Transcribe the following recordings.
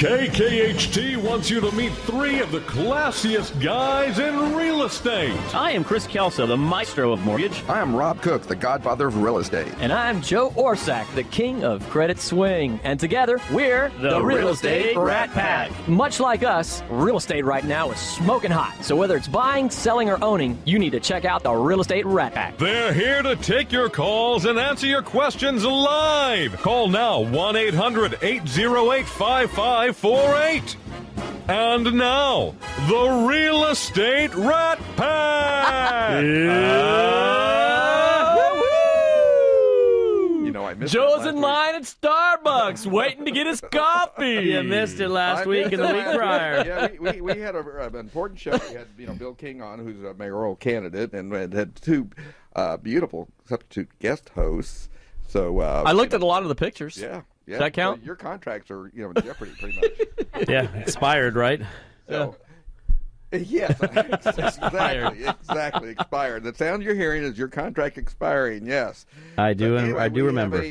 KKHT wants you to meet three of the classiest guys in real estate. I am Chris Kelso, the maestro of mortgage. I am Rob Cook, the godfather of real estate. And I'm Joe Orsack, the king of credit swing. And together, we're the Real Estate Rat Pack. Much like us, real estate right now is smoking hot. So whether it's buying, selling, or owning, you need to check out the Real Estate Rat Pack. They're here to take your calls and answer your questions live. Call now 1-800-808-5548. And now, the Real Estate Rat Pack. I missed Joe's that in last line at Starbucks waiting to get his coffee. You missed it last week and the week prior. Yeah, we had an important show. We had Bill King on, who's a mayoral candidate, and had two beautiful substitute guest hosts. So I looked at a lot of the pictures. Yeah. Does that count? So your contracts are in jeopardy pretty much. Yeah, expired, right? So, yes, exactly, expired. The sound you're hearing is your contract expiring. Yes, I do. Anyway, I do remember.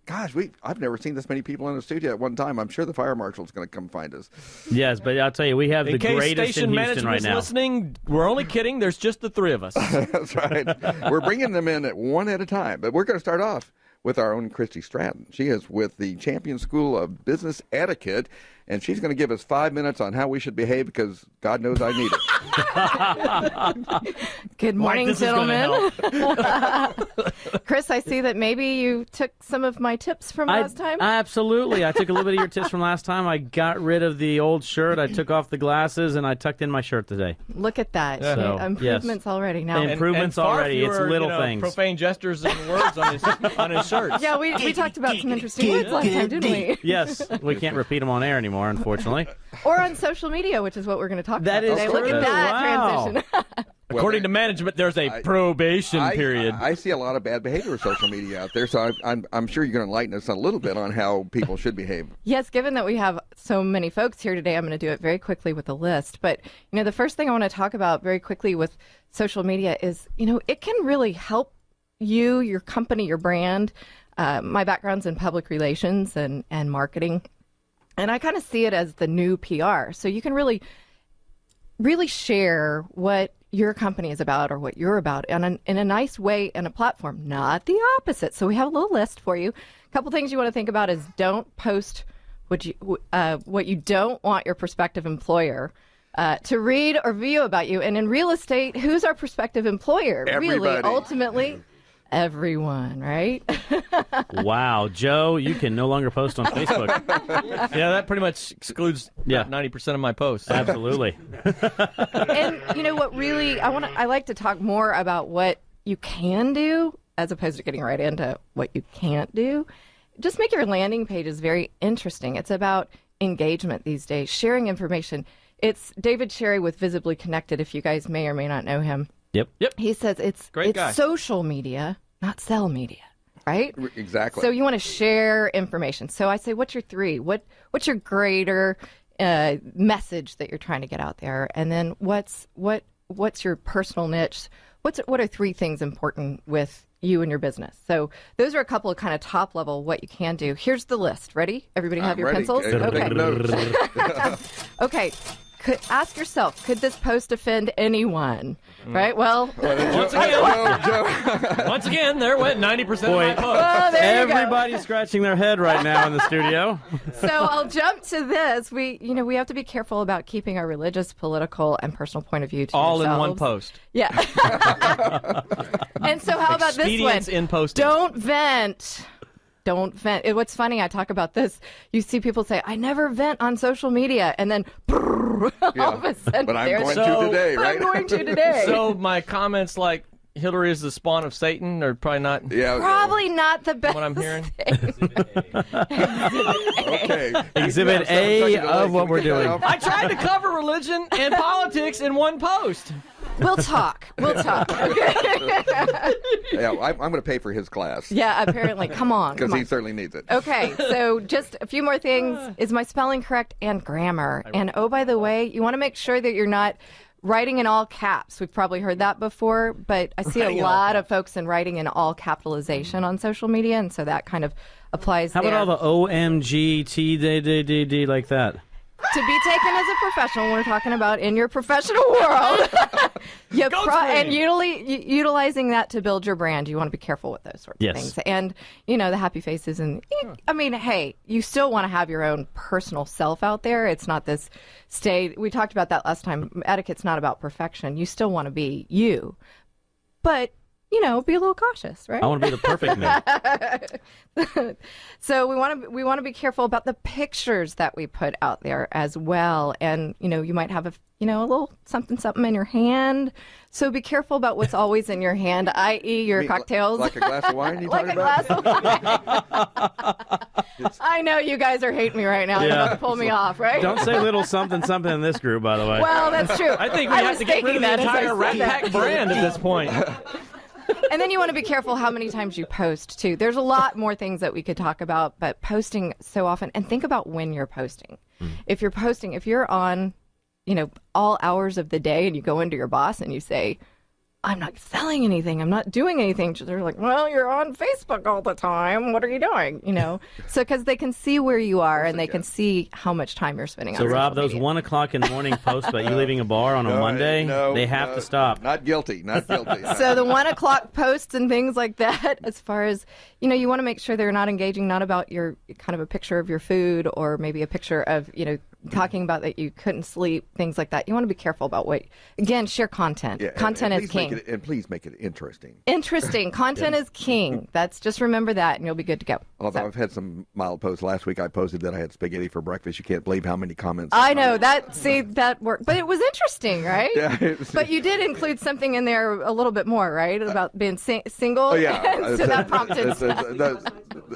I've never seen this many people in the studio at one time. I'm sure the fire marshal's going to come find us. Yes, but I'll tell you, we have the greatest station in Houston right now. Listening, we're only kidding. There's just the three of us. That's right. We're bringing them in at one at a time, but we're going to start off with our own Christy Stratton. She is with the Champion School of Business Etiquette, and she's going to give us 5 minutes on how we should behave because God knows I need it. Good morning, gentlemen. Chris, I see that maybe you took some of my tips from last time. Absolutely. I took a little bit of your tips from last time. I got rid of the old shirt. I took off the glasses, and I tucked in my shirt today. Look at that. So, improvements already now. Improvements already. It's little things. Profane gestures and words on his shirts. Yeah, we talked about some interesting words last time, didn't we? Yes. We can't repeat them on air anymore, unfortunately. Or on social media, which is what we're going to talk about That is today. Look at that transition. According to management, there's a probation period. I see a lot of bad behavior with social media out there, so I'm sure you're going to enlighten us a little bit on how people should behave. Yes, given that we have so many folks here today, I'm going to do it very quickly with a list. But, the first thing I want to talk about very quickly with social media is, it can really help you, your company, your brand. My background's in public relations and marketing. And I kind of see it as the new PR. So you can really share what your company is about or what you're about in a nice way and a platform, not the opposite. So we have a little list for you. A couple things you want to think about is don't post what you don't want your prospective employer to read or view about you. And in real estate, who's our prospective employer? Everybody. Really, ultimately, everyone, right? Wow, Joe, you can no longer post on Facebook. Yeah, that pretty much excludes 90% of my posts. Absolutely. And what really I like to talk more about what you can do as opposed to getting right into what you can't do. Just make your landing pages very interesting. It's about engagement these days, sharing information. It's David Sherry with Visibly Connected, if you guys may or may not know him. Yep. He says it's social media, not sell media, right? Exactly. So you want to share information. So I say, what's your three? What's your greater message that you're trying to get out there? And then what's your personal niche? What are three things important with you and your business? So those are a couple of kind of top level what you can do. Here's the list. Ready? Everybody have your pencils? Okay. Okay. Ask yourself, could this post offend anyone? Right? Well, once again, there went 90% of my posts. Oh, everybody's scratching their head right now in the studio. So I'll jump to this. We have to be careful about keeping our religious, political, and personal point of view to all ourselves. in one post. Yeah. And so how about this one? Expedience in posting. Don't vent. Don't vent. What's funny, I talk about this. You see people say, I never vent on social media. And then, all of a sudden, but I'm going to today, right? I'm going to today. So my comments like, Hillary is the spawn of Satan are probably not. Yeah, probably not the best. What I'm hearing. Okay. Exhibit A of what we're doing. I tried to cover religion and politics in one post. We'll talk. Yeah, I'm going to pay for his class. Yeah, apparently. Come on. Because he certainly needs it. Okay, so just a few more things. Is my spelling correct? And grammar. And oh, by the way, you want to make sure that you're not writing in all caps. We've probably heard that before, but I see a lot of folks in writing in all capitalization on social media, and so that kind of applies How there. about all the OMG, TDDD like that? to be taken as a professional, we're talking about in your professional world. And utilizing that to build your brand, you want to be careful with those sorts of things. And, the happy faces. And I mean, hey, you still want to have your own personal self out there. It's not this we talked about that last time. Etiquette's not about perfection. You still want to be you. But, be a little cautious, right? I want to be the perfect man. So we want to be careful about the pictures that we put out there as well. And, you might have a little something in your hand. So be careful about what's always in your hand, i.e. your cocktails. Like a glass of wine you like talking a about? glass of wine. I know you guys are hating me right now. You're about to pull me off, right? Don't say little something in this group, by the way. Well, that's true. I think we have to get rid of the entire Rat Pack brand at this point. And then you want to be careful how many times you post, too. There's a lot more things that we could talk about, but posting so often, and think about when you're posting. If you're on, all hours of the day and you go into your boss and you say, I'm not selling anything, I'm not doing anything. They're like, well, you're on Facebook all the time. What are you doing? So because they can see where you are and they can see how much time you're spending on social Rob, those media. 1 o'clock in the morning posts about you leaving a bar on a Monday, they have to stop. Not guilty. So the 1 o'clock posts and things like that, as far as, you want to make sure they're not engaging, not about your kind of a picture of your food or maybe a picture of, talking about that you couldn't sleep, things like that. You want to be careful about share content. Yeah, content is king. And please make it interesting. Interesting. Content is king. Just remember that and you'll be good to go. Although I've had some mild posts. Last week I posted that I had spaghetti for breakfast. You can't believe how many comments. I know that worked. But it was interesting, right? Yeah. But you did include something in there a little bit more, right? About being single. Oh, yeah. So that prompted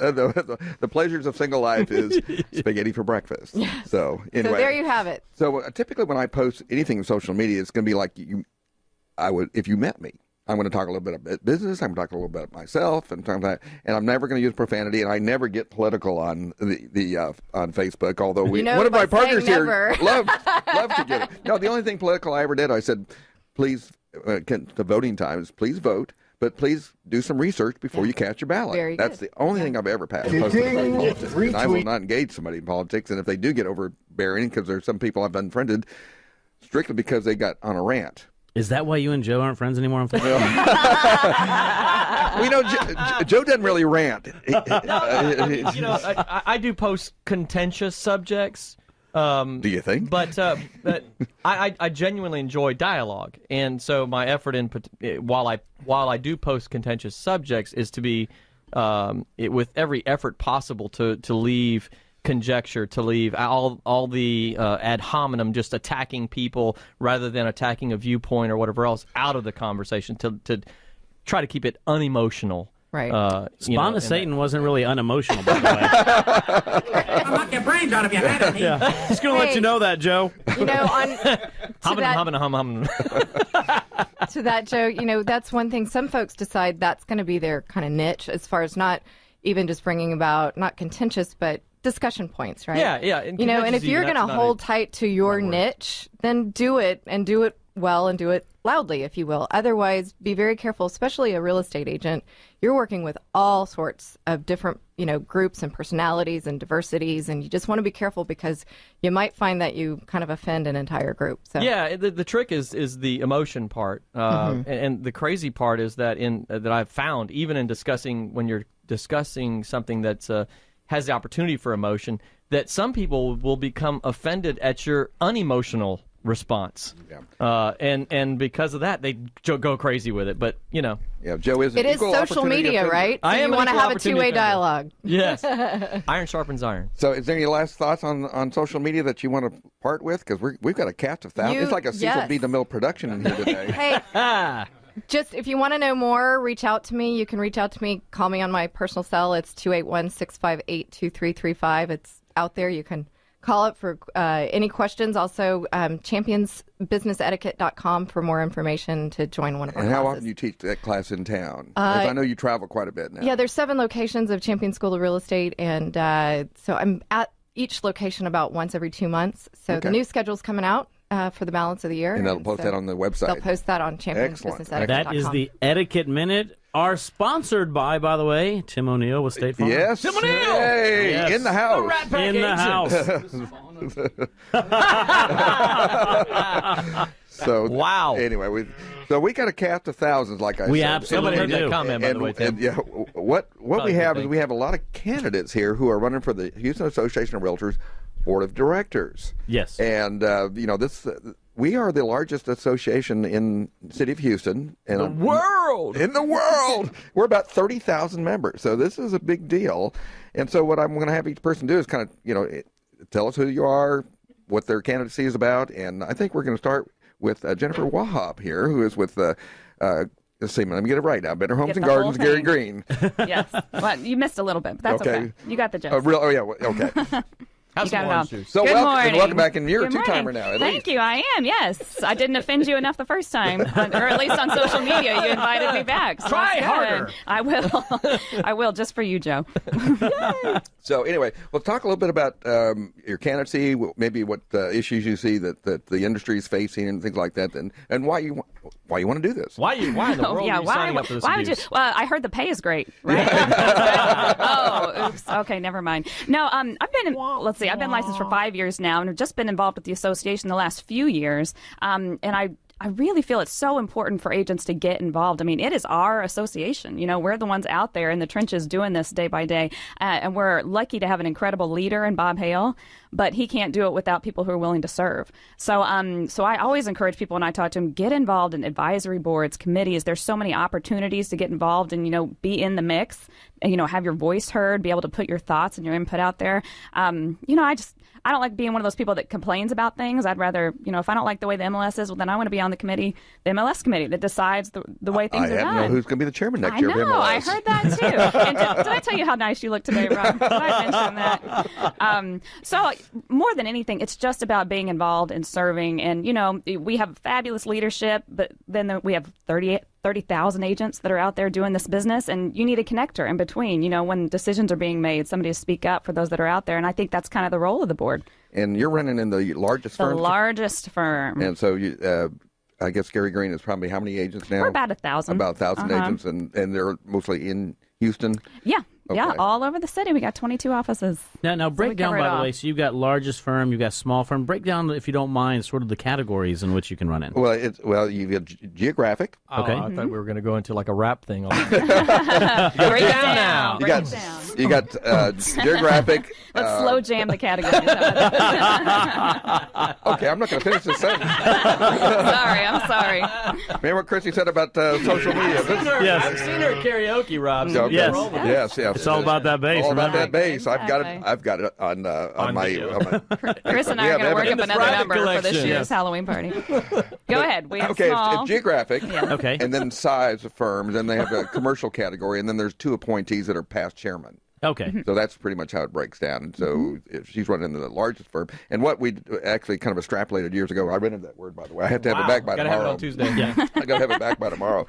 the pleasures of single life is spaghetti for breakfast. Yes. So anyway. So there you have it. So typically when I post anything on social media, it's going to be like if you met me. I'm going to talk a little bit about business. I'm going to talk a little bit about myself, and I'm never going to use profanity. And I never get political on on Facebook. Although one of my partners here love to get it. No, the only thing political I ever did, I said, please, the voting times, please vote, but please do some research before you cast your ballot. That's the only thing I've ever passed. And I will not engage somebody in politics. And if they do get overbearing, because there's some people I've unfriended strictly because they got on a rant. Is that why you and Joe aren't friends anymore on Facebook? Joe doesn't really rant. I do post contentious subjects. Do you think? But I genuinely enjoy dialogue, and so my effort while I do post contentious subjects is to be with every effort possible to leave conjecture, to leave all the ad hominem, just attacking people rather than attacking a viewpoint or whatever else out of the conversation, to try to keep it unemotional. Right. Spawn of Satan wasn't really unemotional, by the way. I'll knock your brains out of your head. Yeah. Just going to let you know that, Joe. To that, Joe, that's one thing. Some folks decide that's going to be their kind of niche, as far as not even just bringing about, not contentious, but discussion points, right? Yeah. And if you're going to hold tight to your niche, then do it, and do it well, and do it loudly, if you will. Otherwise, be very careful, especially a real estate agent. You're working with all sorts of different, groups and personalities and diversities, and you just want to be careful because you might find that you kind of offend an entire group. So yeah, the trick is the emotion part, and the crazy part is that that I've found, even in when you're discussing something that's has the opportunity for emotion, that some people will become offended at your unemotional response. Yeah. And because of that, they go crazy with it. But, Yeah, Joe is an It is equal social media, offender. right? So I am you want to equal have a two-way opportunity dialogue. Yes. Iron sharpens iron. So is there any last thoughts on social media that you want to part with? Because we've got a cast of thousands. It's like a Cecil B. DeMille production in here today. Hey, just if you want to know more, reach out to me. You can reach out to me. Call me on my personal cell. It's 281-658-2335. It's out there. You can call it for any questions. Also, championsbusinessetiquette.com for more information to join one of our classes. And how classes. often do you teach that class in town? I know you travel quite a bit now. Yeah, there's 7 locations of Champion School of Real Estate, and so I'm at each location about once every 2 months. So the new schedule's coming out for the balance of the year. And they'll post that on the website. They'll post that on championsbusinessetiquette.com. That is the Etiquette Minute. Are sponsored by the way, Tim O'Neill with State Farm. Yes. Tim O'Neill! Hey, Yes. in the house. In the house. So Wow. Anyway, we got a cast of thousands, like I said. We absolutely Somebody heard do. that comment, by the way, Tim. And yeah, what we have is we have a lot of candidates here who are running for the Houston Association of Realtors Board of Directors. Yes. And we are the largest association in the city of Houston. And The world! In the world! We're about 30,000 members, so this is a big deal. And so what I'm going to have each person do is kind of, tell us who you are, what their candidacy is about, and I think we're going to start with Jennifer Wahab here, who is with, let's see, let me get it right now, Better Homes Get and the whole Gardens, Gary thing. Green. Yes. Well, you missed a little bit, but that's okay. You got the gist. Okay. Have You some got it all. orange juice. So Good morning. welcome back, and you're a Good two-timer morning. now, at Thank least. you. I am. Yes, I didn't offend you enough the first time, or at least on social media, you invited me back. So Try that's harder. good. I will. I will, just for you, Joe. So anyway, we'll talk a little bit about your candidacy, maybe what issues you see that the industry is facing and things like that, and why you want to do this. Why in the world are you signing up for this why would you? abuse? Well, I heard the pay is great, right? Oh, oops. Okay, never mind. No, I've been I've been licensed for 5 years now, and I've just been involved with the association the last few years. And I really feel it's so important for agents to get involved. I mean, it is our association. We're the ones out there in the trenches doing this day by day. And we're lucky to have an incredible leader in Bob Hale, but he can't do it without people who are willing to serve. So I always encourage people when I talk to them, get involved in advisory boards, committees. There's so many opportunities to get involved and, be in the mix, have your voice heard, be able to put your thoughts and your input out there. I don't like being one of those people that complains about things. I'd rather, if I don't like the way the MLS is, well, then I want to be on the committee, the MLS committee that decides the way things are done. I have to know who's going to be the chairman next I year of know. MLS. I heard that too. And did I tell you how nice you look today, Rob? Did I mention that? So more than anything, it's just about being involved and serving. And we have fabulous leadership, but then we have 30,000 agents that are out there doing this business, and you need a connector in between. When decisions are being made, somebody to speak up for those that are out there. And I think that's kind of the role of the board. And you're running in the largest firm. The largest firm. And so you. I guess Gary Green is probably how many agents now? We're about 1,000. About 1,000 agents, and they're mostly in Houston. Yeah. Yeah, Okay. all over the city. We got 22 offices. Now break we down, cover it by the all. way, so you've got largest firm, you've got small firm. Break down, if you don't mind, sort of the categories in which you can run in. Well, you've got geographic. Okay. I thought we were going to go into like a rap thing. Break it down down. now. You Break got it down. you got geographic. Let's slow jam the categories. Okay, I'm not going to finish this sentence. I'm sorry. Remember what Chrissy said about social media? Yes. I've seen her at karaoke, Rob. So Okay. Yes. roll with it. Yes. It's all about that bass, All about remember? that bass. Exactly. I've got it on my. video. Chris and I We are have going to work up evidence. another Private number for this collection. year's Yes. Halloween party. Go ahead. We have Okay, small. it's geographic. Okay. And then size of firms, and they have a commercial category, and then there's two appointees that are past chairman. Okay. So that's pretty much how it breaks down. And so if she's running the largest firm. And what we actually kind of extrapolated years ago, I rented that word, by the way. I have to have it back by Gotta tomorrow. have it on Tuesday. Yeah. I got to have it back by tomorrow.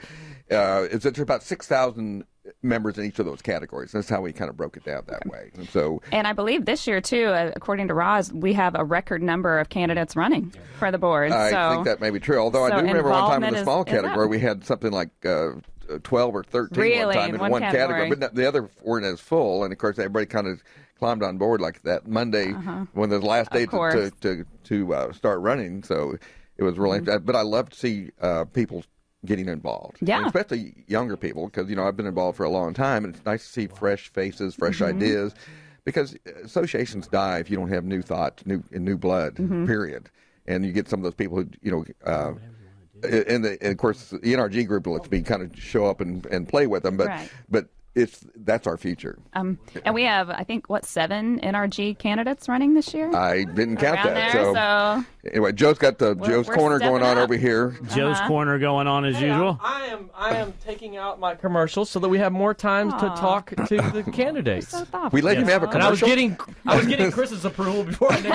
Is that there's about 6,000 members in each of those categories. That's how we kind of broke it down that way. And so And I believe this year, too, according to Roz, we have a record number of candidates running for the board. I think that may be true. Although I so do remember one time in involvement the is- small is category, up. we had something like 12 or 13 Really? one time In in one category. category? But the other weren't as full. And, of course, everybody kind of climbed on board like that Monday when the last day course. to start running. So it was really but I love to see people getting involved. Yeah. And especially younger people, because, I've been involved for a long time, and it's nice to see fresh faces, fresh ideas, because associations die if you don't have new thoughts, new blood, period. And you get some of those people who, and of course, the NRG group lets me kind of show up and play with them, but Right. but that's our future. And we have, I think, 7 NRG candidates running this year? I didn't count Around that. there, so Anyway, Joe's got the Joe's we're Corner going on stepping up. over here. Joe's Corner going on as usual. I am taking out my commercials so that we have more time to talk to the candidates. so thoughtful. We let him have a And I was commercial. getting Chris's approval before I knew.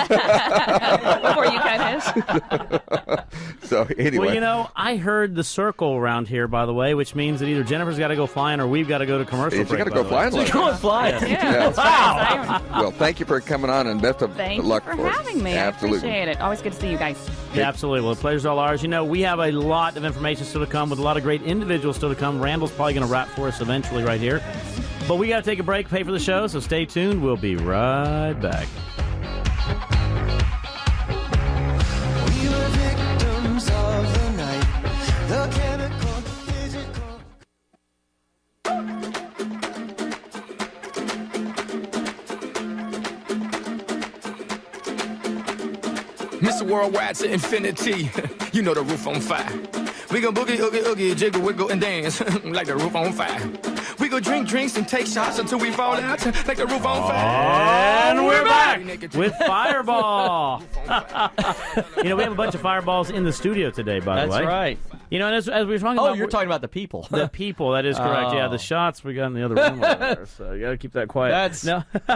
Before you cut his. So anyway, Well, I heard the circle around here, by the way, which means that either Jennifer's got to go flying or we've got to go to commercial you break. got to by go the way. flying. Like Go and fly. Yeah, wow. Well, thank you for coming on, and best of Thank luck you for us. having me. Absolutely. I appreciate it. Always good to see you guys. Yeah, absolutely. Well, the pleasure's all ours. We have a lot of information still to come with a lot of great individuals still to come. Randall's probably going to wrap for us eventually right here. But we got to take a break, pay for the show, so stay tuned. We'll be right back. Mr. Worldwide to infinity. You know the roof on fire. We gon' boogie, oogie, oogie, jiggle, wiggle, and dance like the roof on fire. We go drink drinks and take shots until we fall out like the roof on fire. And we're back with Fireball. We have a bunch of fireballs in the studio today, by the way. That's right. And as we were talking about... Oh, you're talking about the people. The people, that is correct. Yeah, the shots we got in the other room over there, so you got to keep that quiet. I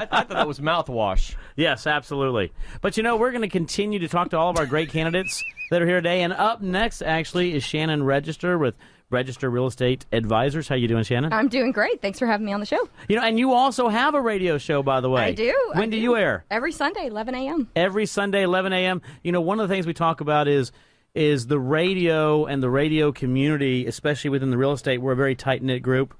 thought that was mouthwash. Yes, absolutely. But we're going to continue to talk to all of our great candidates that are here today. And up next, actually, is Shannon Register with Register Real Estate Advisors. How you doing, Shannon? I'm doing great. Thanks for having me on the show. And you also have a radio show, by the way. I do. When do you air? Every Sunday, 11 a.m. Every Sunday, 11 a.m. One of the things we talk about is the radio and the radio community, especially within the real estate. We're a very tight-knit group.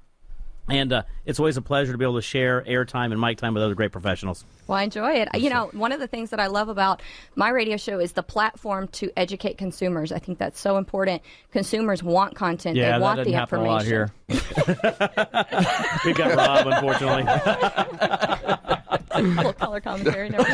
And it's always a pleasure to be able to share airtime and mic time with other great professionals. Well, I enjoy it. One of the things that I love about my radio show is the platform to educate consumers. I think that's so important. Consumers want content. Yeah, they want that the doesn't happen information. a lot here. We've got Rob, unfortunately. A little color commentary. Never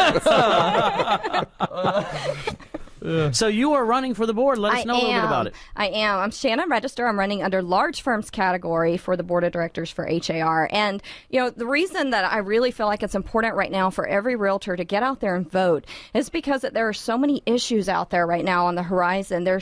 So you are running for the board. Let us know a little bit about it. I am. I'm Shannon Register. I'm running under large firms category for the board of directors for HAR. And, the reason that I really feel like it's important right now for every realtor to get out there and vote is because there are so many issues out there right now on the horizon. There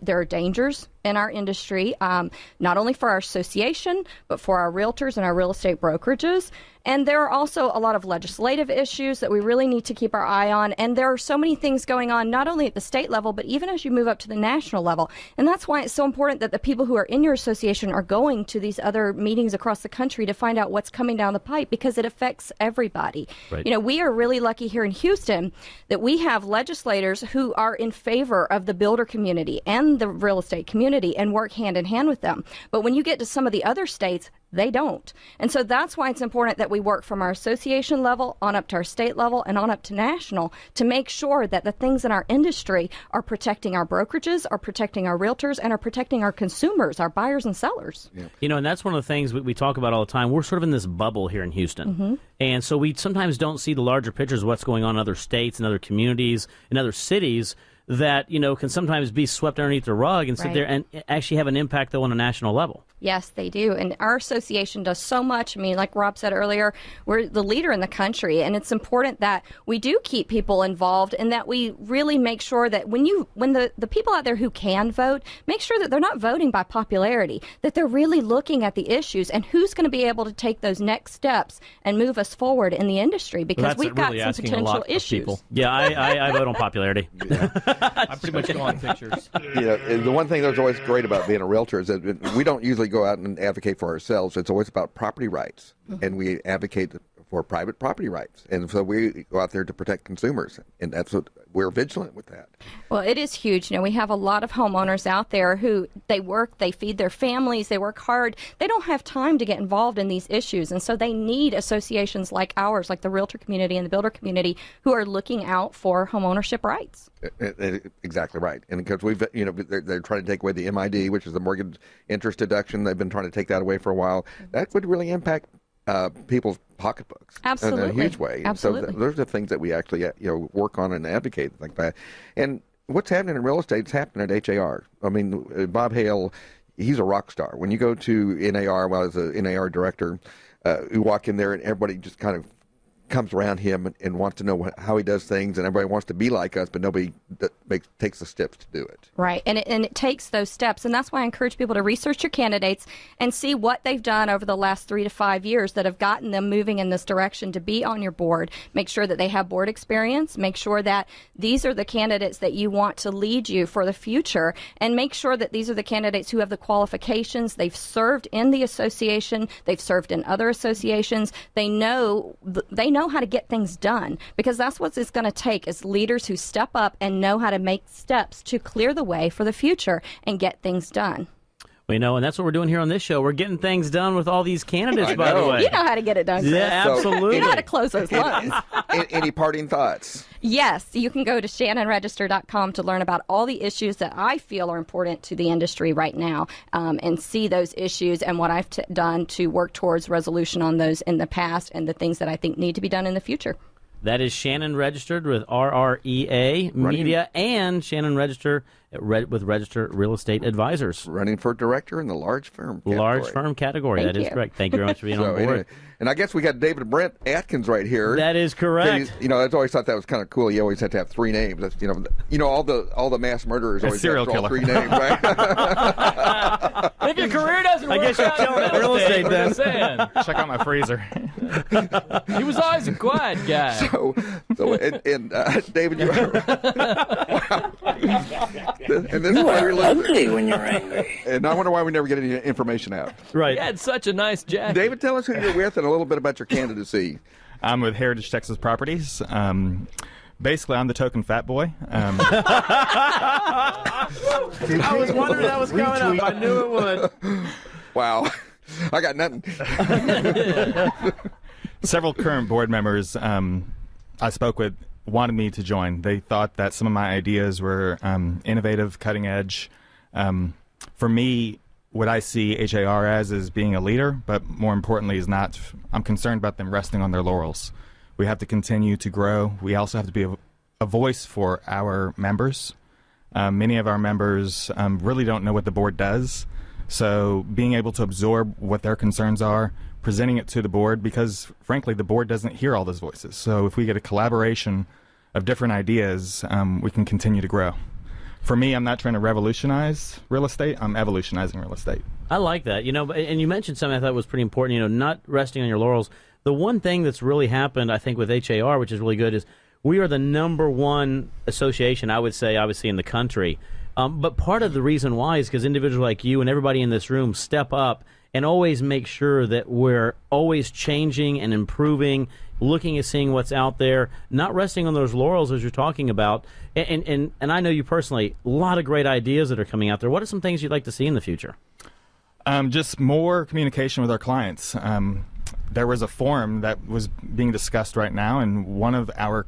are dangers in our industry, not only for our association, but for our realtors and our real estate brokerages. And there are also a lot of legislative issues that we really need to keep our eye on. And there are so many things going on, not only at the state level, but even as you move up to the national level. And that's why it's so important that the people who are in your association are going to these other meetings across the country to find out what's coming down the pipe, because it affects everybody. Right. We are really lucky here in Houston that we have legislators who are in favor of the builder community and the real estate community and work hand in hand with them. But when you get to some of the other states, they don't. And so that's why it's important that we work from our association level on up to our state level and on up to national to make sure that the things in our industry are protecting our brokerages, are protecting our realtors, and are protecting our consumers, our buyers and sellers. Yeah. And that's one of the things we talk about all the time. We're sort of in this bubble here in Houston. Mm-hmm. And so we sometimes don't see the larger pictures of what's going on in other states and other communities and other cities that, can sometimes be swept underneath the rug and sit there and actually have an impact, though, on a national level. Yes, they do. And our association does so much. I mean, like Rob said earlier, we're the leader in the country. And it's important that we do keep people involved and that we really make sure that when the people out there who can vote, make sure that they're not voting by popularity, that they're really looking at the issues and who's going to be able to take those next steps and move us forward in the industry, because we've got some potential issues. Yeah, I vote on popularity. I pretty much go on pictures. The one thing that's always great about being a realtor is that we don't usually go out and advocate for ourselves. It's always about property rights, and we advocate for private property rights. And so we go out there to protect consumers, and that's what we're vigilant with that. Well, it is huge. We have a lot of homeowners out there who they work, they feed their families, they work hard. They don't have time to get involved in these issues. And so they need associations like ours, like the realtor community and the builder community, who are looking out for homeownership rights. Exactly right. And because they're trying to take away the MID, which is the mortgage interest deduction. They've been trying to take that away for a while. That would really impact people's pocketbooks Absolutely. in a huge way. Absolutely. So those are the things that we actually work on and advocate like that. And what's happening in real estate is happening at HAR. I mean, Bob Hale, he's a rock star. When you go to NAR, as a NAR director, you walk in there and everybody just kind of comes around him and wants to know how he does things, and everybody wants to be like us, but nobody takes the steps to do it. Right, and it takes those steps, and that's why I encourage people to research your candidates and see what they've done over the last 3 to 5 years that have gotten them moving in this direction to be on your board. Make sure that they have board experience, make sure that these are the candidates that you want to lead you for the future, and make sure that these are the candidates who have the qualifications. They've served in the association, they've served in other associations, they know how to get things done, because that's what it's going to take, is leaders who step up and know how to make steps to clear the way for the future and get things done. We know, and that's what we're doing here on this show. We're getting things done with all these candidates, by the way. You know how to get it done, Chris. Yeah, absolutely. You know how to close those loans. Any parting thoughts? Yes, you can go to shannonregister.com to learn about all the issues that I feel are important to the industry right now, and see those issues and what I've done to work towards resolution on those in the past and the things that I think need to be done in the future. That is Shannon registered with RREA Media and Shannon register with Register Real Estate Advisors. Running for director in the large firm category. Large firm category. Thank That is you. correct. Thank you very much for being on board. Anyway, and I guess we got David Brent Atkins right here. That is correct. So I always thought that was kind of cool. You always have to have three names. That's, all the mass murderers always serial have all killer. three names, right? If your career doesn't I work guess you're out in killing it. Real estate, what then. are you saying? Check out my freezer. He was always a quiet guy. So David, you are. And this is why you're listening. When you're angry. And I wonder why we never get any information out. Right. He had such a nice jacket. David, tell us who you're with and a little bit about your candidacy. I'm with Heritage Texas Properties. Basically, I'm the token fat boy. I was wondering that was coming up. I knew it would. Wow. I got nothing. Several current board members I spoke with wanted me to join. They thought that some of my ideas were innovative, cutting edge. For me, what I see HAR as is being a leader, but more importantly is not. I'm concerned about them resting on their laurels. We have to continue to grow. We also have to be a voice for our members. Many of our members really don't know what the board does. So being able to absorb what their concerns are, presenting it to the board, because frankly the board doesn't hear all those voices. So if we get a collaboration of different ideas, we can continue to grow. For me, I'm not trying to revolutionize real estate. I'm evolutionizing real estate. I like that. And you mentioned something I thought was pretty important, not resting on your laurels. The one thing that's really happened, I think, with HAR, which is really good, is we are the #1 association, I would say, obviously, in the country. But part of the reason why is because individuals like you and everybody in this room step up and always make sure that we're always changing and improving, looking at seeing what's out there, not resting on those laurels as you're talking about. And I know you personally, a lot of great ideas that are coming out there. What are some things you'd like to see in the future? Just more communication with our clients. There was a forum that was being discussed right now, and one of our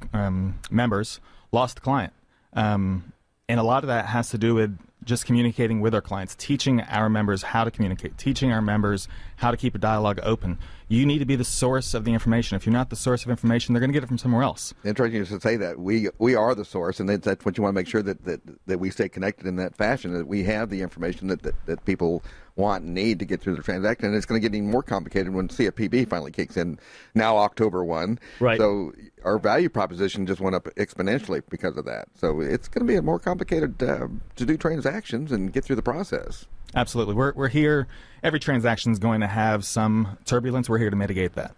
members lost a client. And a lot of that has to do with just communicating with our clients, teaching our members how to communicate, teaching our members how to keep a dialogue open. You need to be the source of the information. If you're not the source of information, they're going to get it from somewhere else. Interesting to say that. We are the source, and that's what you want to make sure that we stay connected in that fashion, that we have the information that people want and need to get through the transaction. And it's going to get even more complicated when CFPB finally kicks in now October 1. Right. So our value proposition just went up exponentially because of that. So it's going to be more complicated to do transactions and get through the process. Absolutely. We're here. Every transaction is going to have some turbulence. We're here to mitigate that.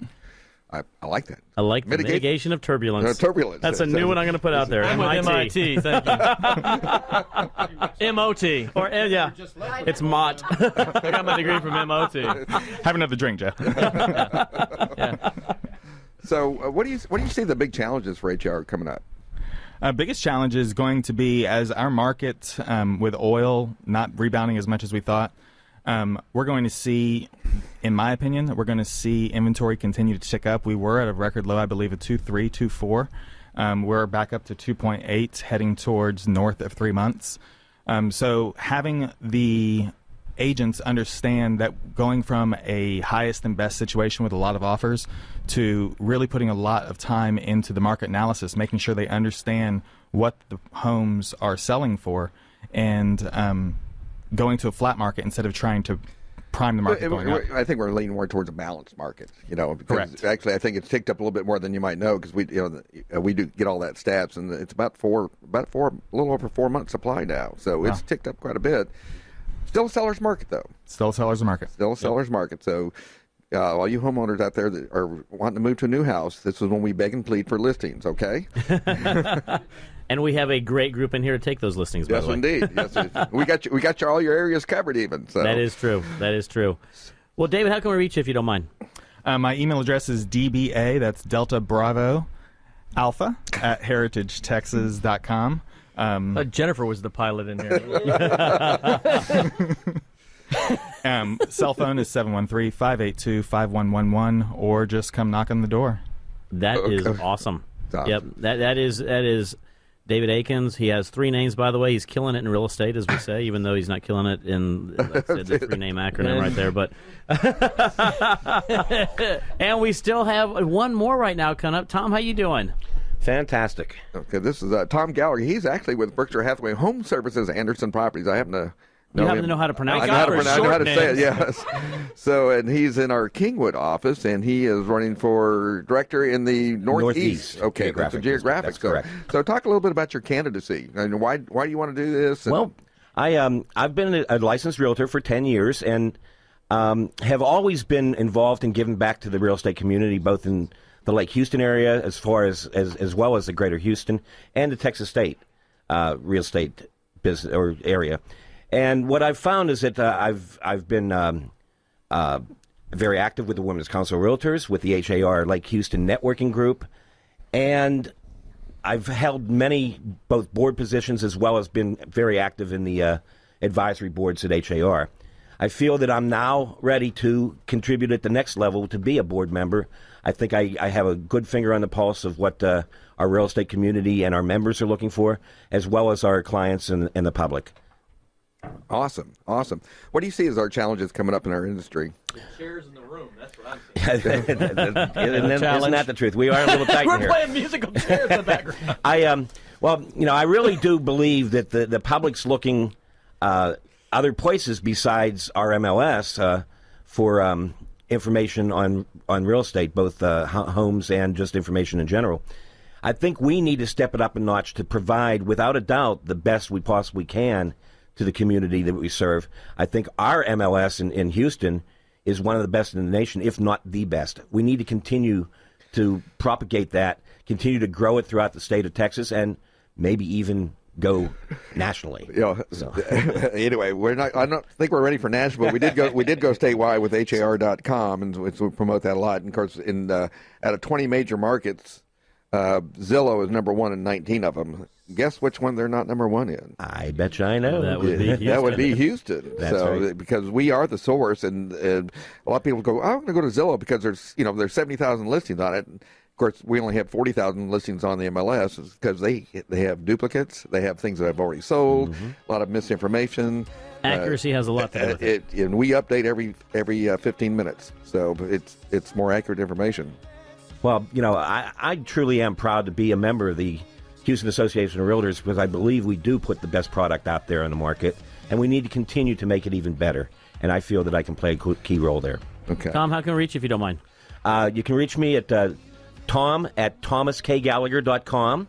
I like that. I like the mitigation of turbulence. Turbulence. That's a new one I'm going to put out there. I'm with MIT, thank you. MOT. Or, yeah, it's MOT. I got my degree from MOT. Have another drink, Jeff. Yeah. So what do you see the big challenges for HR coming up? Biggest challenge is going to be as our market with oil not rebounding as much as we thought, we're going to see, in my opinion, we're going to see inventory continue to tick up. We were at a record low, I believe, at 2.3, 2.4. We're back up to 2.8, heading towards north of 3 months. So having the agents understand that going from a highest and best situation with a lot of offers to really putting a lot of time into the market analysis, making sure they understand what the homes are selling for, and going to a flat market instead of trying to prime the market going up. I think we're leaning more towards a balanced market, because Correct. Actually I think it's ticked up a little bit more than you might know, because we do get all that stats, and it's a little over 4 months supply now, so it's ticked up quite a bit. Still a seller's market, though. Still a seller's market. Still a seller's market. So all you homeowners out there that are wanting to move to a new house, this is when we beg and plead for listings, okay? And we have a great group in here to take those listings, by Yes, the way. indeed. Yes, we got all your areas covered even. So. That is true. That is true. Well, David, how can we reach you if you don't mind? My email address is DBA, that's Delta Bravo Alpha, at heritagetexas.com. Jennifer was the pilot in here. Cell phone is 713-582-5111, or just come knock on the door. That is awesome. Awesome. Yep, that is David Akins. He has 3 names, by the way. He's killing it in real estate, as we say, even though he's not killing it in, like I said, the 3-name acronym right there. But and we still have one more right now coming up. Tom, how you doing? Fantastic. Okay, this is Tom Gallagher. He's actually with Berkshire Hathaway Home Services, Anderson Properties. I happen to know You happen him. to know how to pronounce it. I know how to say it, yes. So, and he's in our Kingwood office, and he is running for director in the Northeast. Okay, that's the geographic. That's correct. So talk a little bit about your candidacy. And why do you want to do this? And Well, I've been a licensed realtor for 10 years and have always been involved in giving back to the real estate community, both in the Lake Houston area as well as the greater Houston and the Texas State real estate business or area. And what I've found is that I've been very active with the Women's Council of Realtors, with the HAR Lake Houston networking group, and I've held many both board positions as well as been very active in the advisory boards at HAR. I feel that I'm now ready to contribute at the next level to be a board member. I think I have a good finger on the pulse of what our real estate community and our members are looking for, as well as our clients and the public. Awesome. What do you see as our challenges coming up in our industry? Chairs in the room. That's what I'm saying. Isn't that the truth? We are a little tight in We're here. playing musical chairs in the background. I really do believe that the public's looking other places besides our MLS for information on real estate, both homes and just information in general. I think we need to step it up a notch to provide, without a doubt, the best we possibly can to the community that we serve. I think our MLS in Houston is one of the best in the nation, if not the best. We need to continue to propagate that, continue to grow it throughout the state of Texas, and maybe even go nationally. Anyway, I don't think we're ready for Nashville. We did go statewide with HAR.com, and we promote that a lot. And of course, out of 20 major markets, Zillow is number 1 in 19 of them. Guess which one they're not number 1 in? I bet you I know. That would be Houston. That would be Houston. That's right. Because we are the source, and a lot of people go, I'm going to go to Zillow because there's 70,000 listings on it. And of course, we only have 40,000 listings on the MLS because they have duplicates, they have things that have already sold, a lot of misinformation. Accuracy has a lot to do with it. And we update every 15 minutes, so it's more accurate information. Well, I truly am proud to be a member of the Houston Association of Realtors because I believe we do put the best product out there on the market, and we need to continue to make it even better. And I feel that I can play a key role there. Okay. Tom, how can we reach you if you don't mind? You can reach me at tom@thomaskgallagher.com,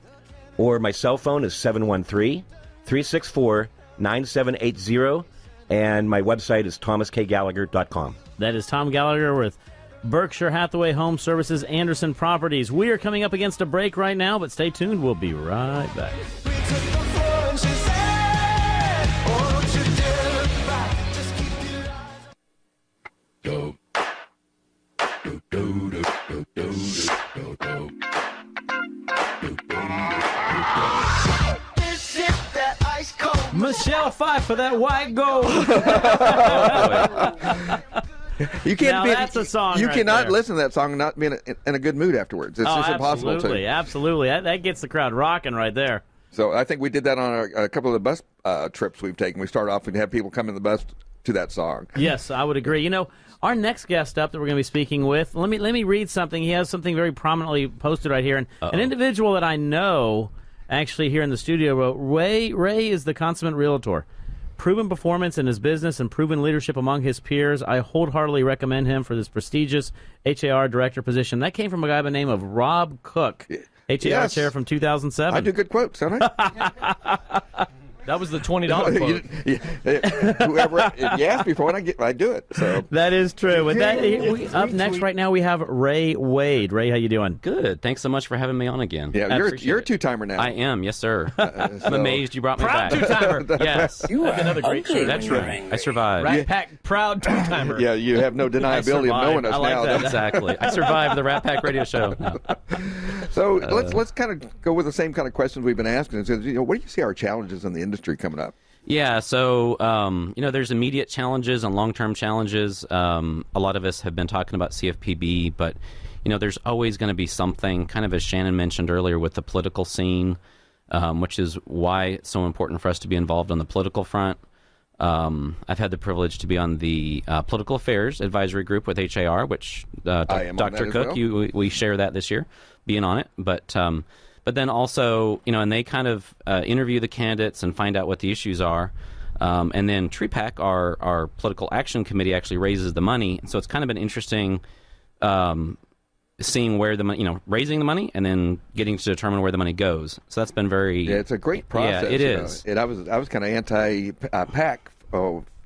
or my cell phone is 713-364-9780, and my website is thomaskgallagher.com. That is Tom Gallagher with Berkshire Hathaway Home Services, Anderson Properties. We are coming up against a break right now, but stay tuned. We'll be right back. Michelle Pfeiffer for that white gold. You can't now that's a song. You right cannot there. listen to that song and not be in a good mood afterwards. It's just impossible to. Absolutely. That gets the crowd rocking right there. So I think we did that on a couple of the bus trips we've taken. We started off and have people come in the bus to that song. Yes, I would agree. Our next guest up that we're going to be speaking with, let me read something. He has something very prominently posted right here. And an individual that I know actually here in the studio wrote, Ray is the consummate realtor. Proven performance in his business and proven leadership among his peers. I wholeheartedly recommend him for this prestigious HAR director position. That came from a guy by the name of Rob Cook, HAR chair from 2007. I do good quotes, don't I? That was the $20 quote. Whoever you asked me for one, I do it. So that is true. With that, up next right now we have Ray Wade. Ray, how you doing? Good. Thanks so much for having me on again. Yeah, you're a two-timer now. I am. Yes, sir. I'm amazed you brought me proud back. Two-timer. Yes. You are another great show. That's right. I survived. Rat Pack proud two-timer. Yeah, you have no deniability of knowing us now. That. Exactly. I survived the Rat Pack radio show. So let's kind of go with the same kind of questions we've been asking. What do you see our challenges in the industry coming up? Yeah, so, there's immediate challenges and long-term challenges. A lot of us have been talking about CFPB, but, there's always going to be something, kind of as Shannon mentioned earlier, with the political scene. which is why it's so important for us to be involved on the political front. I've had the privilege to be on the political affairs advisory group with HAR, which I am on Dr. that as Cook, well. we share that this year, being on it. But then also, and they kind of interview the candidates and find out what the issues are. And then TREPAC, our political action committee, actually raises the money. So it's kind of been interesting seeing where the money, raising the money and then getting to determine where the money goes. So that's been very... Yeah, it's a great process. Yeah, it is. And I was kind of anti-PAC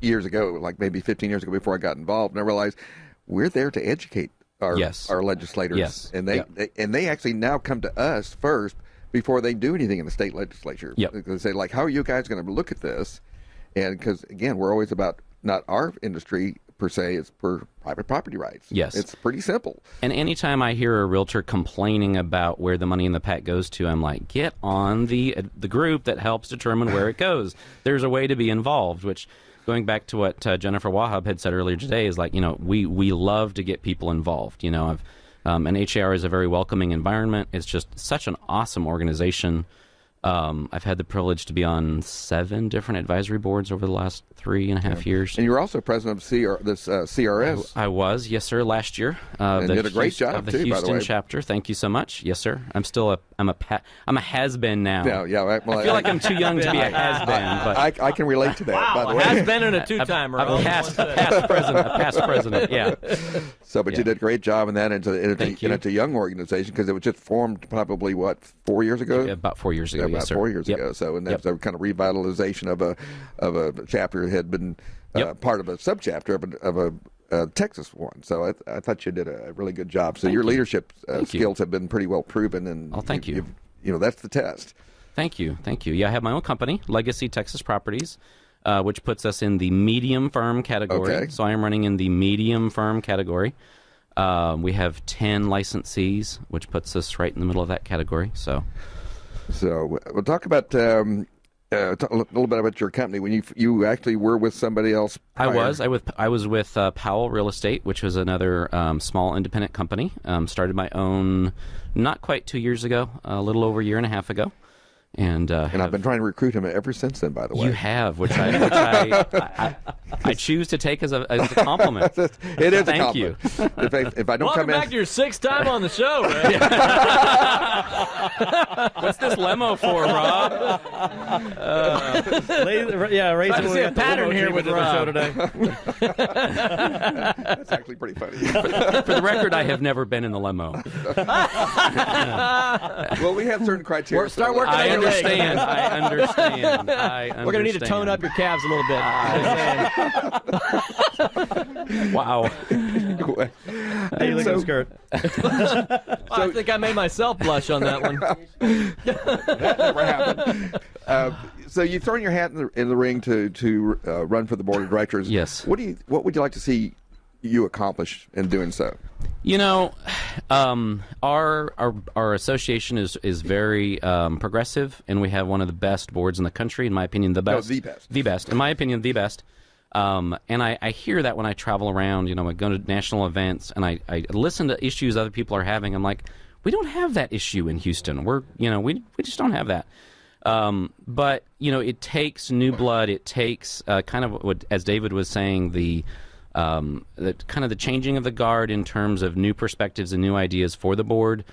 years ago, like maybe 15 years ago before I got involved, and I realized we're there to educate our legislators. Yes. And they actually now come to us first before they do anything in the state legislature. Yep. They say, like, how are you guys going to look at this? And because, again, we're always about not our industry per se, it's for private property rights. Yes. It's pretty simple. And anytime I hear a realtor complaining about where the money in the PAC goes to, I'm like, get on the group that helps determine where it goes. There's a way to be involved, which, going back to what Jennifer Wahab had said earlier today, is like, we love to get people involved. And HAR is a very welcoming environment. It's just such an awesome organization. I've had the privilege to be on 7 different advisory boards over the last 3.5 years. And you were also president of CRS. I was, yes, sir, last year. And did a great job, of the too, by the Houston way. chapter. Thank you so much. Yes, sir. I'm a has-been now. Yeah. Well, I feel like I'm too young to be a has-been. But I can relate to that, by the way. Has been in a two-timer. a past president, yeah. But you did a great job in that, and Thank you. it's a young organization because it was just formed probably, 4 years ago? About 4 years ago, About yes, sir. 4 years Yep. ago. So, and that's a kind of revitalization of a chapter that had been part of a subchapter of a Texas one. So I thought you did a really good job. So your leadership skills have been pretty well proven. And thank you. That's the test. Thank you. Yeah, I have my own company, Legacy Texas Properties, which puts us in the medium firm category. Okay. So I am running in the medium firm category. We have 10 licensees, which puts us right in the middle of that category. So we'll talk about talk a little bit about your company. When you actually were with somebody else prior. I was with Powell Real Estate, which was another small independent company. Started my own not quite 2 years ago, a little over a year and a half ago. And I've been trying to recruit him ever since then, by the way. You have, which I choose to take as a compliment. It is a Thank compliment. you. If I don't Welcome come in, back to your 6th time on the show, Ray. What's this lemo for, Rob? Ray's I see a pattern here with the show Rob. today. that's actually pretty funny. For the record, I have never been in the limo. Well, we have certain criteria. Start working I on your leg. understand. I understand. We're going to need to tone up your calves a little bit. Wow. How you looking, Skirt? I think I made myself blush on that one. That never happened. So you've thrown your hat in the ring to run for the board of directors. Yes. What would you like to see you accomplish in doing so? Our association is very progressive, and we have one of the best boards in the country. In my opinion, the best. No, the best. The best. In my opinion, the best. And I hear that when I travel around. I go to national events, and I listen to issues other people are having. I'm like, we don't have that issue in Houston. We just don't have that. But it takes new blood. It takes kind of what, as David was saying, the kind of the changing of the guard in terms of new perspectives and new ideas for the board.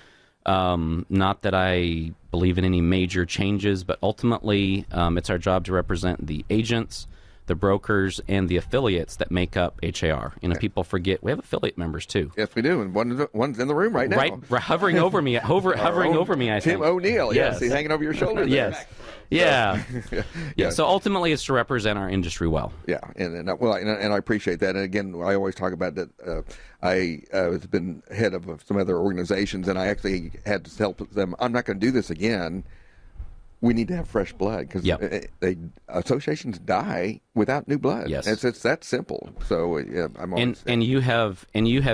Not that I believe in any major changes, but ultimately it's our job to represent the agents, the brokers, and the affiliates that make up HAR. People forget we have affiliate members too. Yes, we do, and one's in the room right now. Right, hovering over me. Hovering over me, I think. Tim O'Neill. Yes, he's hanging over your shoulder there. Yes. Yeah. Yeah. So ultimately, it's to represent our industry well. Yeah, and I appreciate that. And again, I always talk about that. I have been head of some other organizations, and I actually had to tell them, I'm not going to do this again. We need to have fresh blood because associations die without new blood. Yes, it's that simple. So I'm always and you have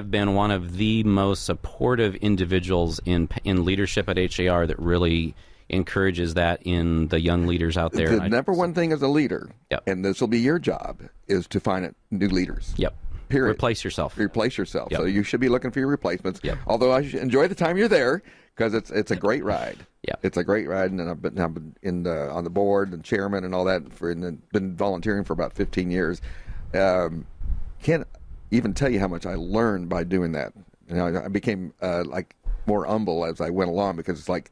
been one of the most supportive individuals in leadership at HAR that really encourages that in the young leaders out there. The number one thing as a leader, and this will be your job, is to find new leaders. Yep. Period. Replace yourself. Replace yourself. Yep. So you should be looking for your replacements. Yep. Although I enjoy the time you're there, because it's a great ride. Yeah. It's a great ride, and I've been on the board and chairman and all that and been volunteering for about 15 years. Can't even tell you how much I learned by doing that. I became like more humble as I went along, because it's like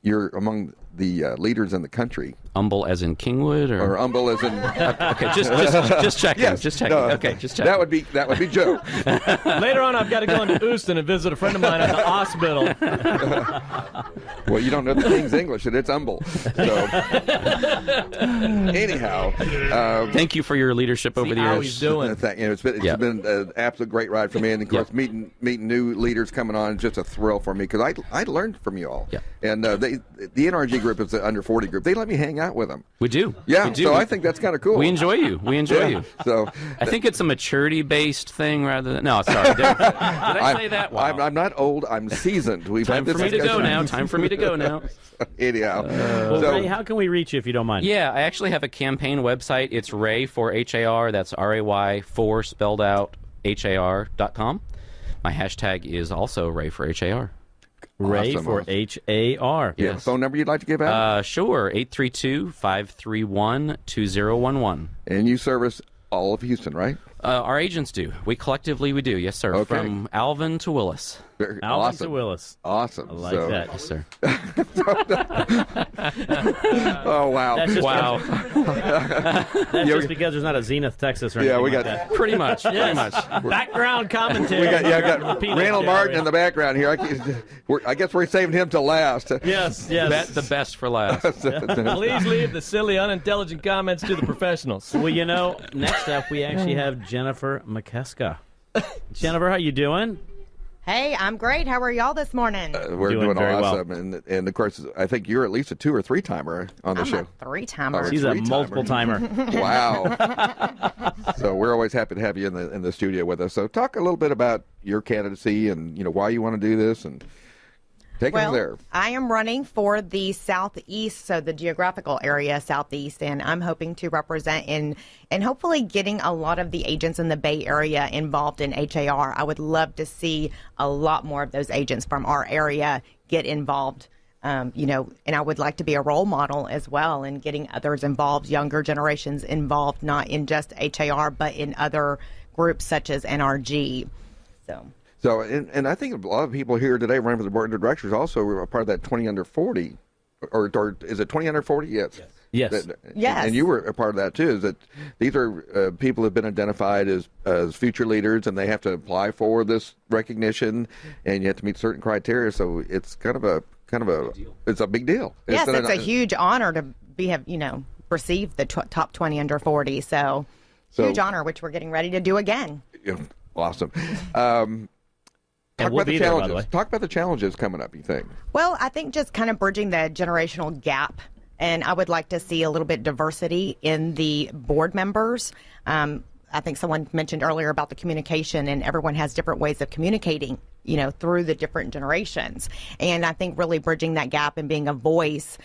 you're among the leaders in the country. Humble as in Kingwood, or humble as in okay, just checking. Yes, just checking. no, Okay, just checking. That would be Joe. Later on, I've got to go into Houston and visit a friend of mine at the hospital. Well, you don't know the King's English, and it's humble. So, anyhow, thank you for your leadership over the how years. he's doing. It's been an absolute great ride for me, and of course, meeting new leaders coming on is just a thrill for me, because I learned from you all. Yeah. And the NRG group is the under 40 group. They let me hang out with them. We do. Yeah. We do. So I think that's kind of cool. We enjoy you. We enjoy you. So I think it's a maturity-based thing rather than. No, sorry. Did I say that? Wow. I'm not old. I'm seasoned. We've Time had for this me to go discussion. now. Time for me to go now. Anyhow, Well, so Ray, how can we reach you if you don't mind? Yeah, I actually have a campaign website. It's Ray for HAR. That's RAY 4 spelled out HAR.com. My hashtag is also Ray for HAR. Ray Awesome. for HAR. you have a phone number you'd like to give out? Sure, 832-531-2011. And you service all of Houston, right? Our agents do. We do. Yes, sir. Okay. From Alvin to Willis. Very Alvin awesome. to Willis. Awesome. I like that. Yes, sir. Oh wow! That's just Wow. That's just because there's not a Zenith, Texas, or Yeah, anything we like got- that. Pretty much. Pretty much. Background commentary. I got Repeat it, Randall Martin Jerry. in the background here. I guess we're saving him till last. Yes. The best for last. Please leave the silly, unintelligent comments to the professionals. Well, next up we actually have Jennifer McKeska. Jennifer, how you doing? Hey, I'm great. How are y'all this morning? We're Doing doing very well. awesome, and of course, I think you're at least a 2 or 3 timer on the I'm show. a 3-timer. She's a Three-timer. multiple timer. Wow! So we're always happy to have you in the studio with us. So talk a little bit about your candidacy and why you want to do this, and take it from there. I am running for the Southeast, so the geographical area Southeast, and I'm hoping to represent and hopefully getting a lot of the agents in the Bay Area involved in HAR. I would love to see a lot more of those agents from our area get involved. And I would like to be a role model as well in getting others involved, younger generations involved, not in just HAR, but in other groups such as NRG. So, and I think a lot of people here today running for the board of directors also were a part of that 20 under 40, or is it 20 under 40? Yes. Yes. Yes. And you were a part of that too. Is that these are people who have been identified as future leaders, and they have to apply for this recognition, and you have to meet certain criteria. So it's kind of a it's a big deal. Yes, it's a huge honor to receive the top 20 under 40. So huge honor, which we're getting ready to do again. Awesome. And we'll be there, by the way. Talk about the challenges coming up, you think? Well, I think just kind of bridging the generational gap, and I would like to see a little bit diversity in the board members. I think someone mentioned earlier about the communication, and everyone has different ways of communicating, through the different generations. And I think really bridging that gap and being a voice,